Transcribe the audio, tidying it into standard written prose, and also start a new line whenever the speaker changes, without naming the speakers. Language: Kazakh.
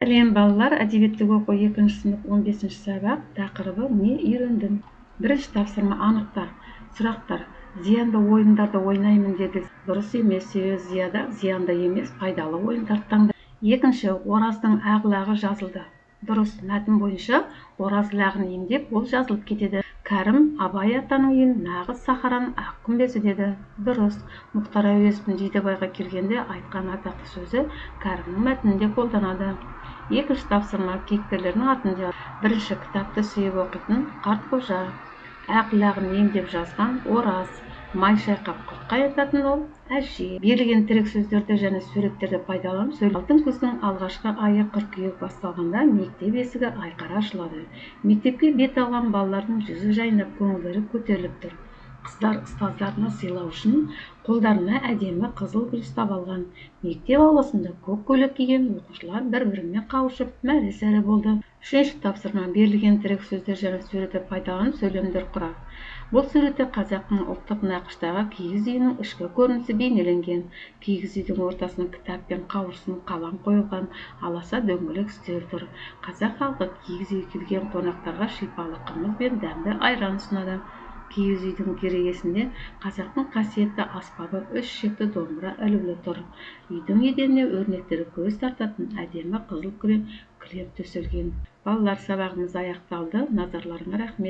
Сәлем балалар, әдебиеттік оқу 2 сынып 15 сабақ, тақырыбы не үйрендім? Бірінші тапсырма анықта. Сұрақтар. Зиянды ойындарды ойнаймын деді. Дұрыс емес, себебі зиянды емес, пайдалы ойындарды таңда. Екінші, Ораздың ағлағы жазылды. Дұрыс, мәтін бойынша Ораз лағын емдеп, ол жазылып кетеді. Кәрім Абай атаның үйін нағыз сахараның ақ күмбезі деді. Дұрыс, Мұхтар Әуезовтің Жидебайға келгенде айтқан атақты сөзі Кәрімнің мәтінінде қолданады. Екінші тапсырма кейіпкерлердің атын жаз. Бірінші, кітапты сүйіп оқитын Қартқожа, ақ лағын емдеп жазған Ораз, май шайқап құрт қайнататын ол Әже. Берілген тірек сөздерді және суреттерді пайдаланып сөйлеу. Алтын күздің алғашқы айы қыркүйек басталғанда мектеп есігі айқара ашылады. Мектепке бет алған балалардың жүзі жайнап, көңілдері көтеріліп тұр. Қыздар ұстаздарына сыйлау үшін қолдарына әдемі қызыл гүл ұстап алған. Мектеп ауласында көк көйлек киген оқушылар бір-бірімен қауышып, мәре-сәре болды. Үшінші тапсырма берілген тірек сөздер және суретті пайдаланып сөйлемдер құра. Бұл суретте қазақтың ұлттық нақыштағы киіз үйінің ішкі көрінісі бейнеленген. Киіз үйдің ортасына кітап пен қауырсын қалам қойылған, аласа дөңгелек үстел тұр. Қазақ халқы киіз үйге келген қонақтарға шипалы қымыз бен дәмді айран ұсынады. Киіз үйдің керегесінде қазақтың қасиетті аспабы 3 шекті домбыра ілулі тұр. Үйдің еденіне өрнектері көз тартатын әдемі қызыл күрең кілем төселген. Балалар, сабағымыз аяқталды. Назарларыңа рахмет.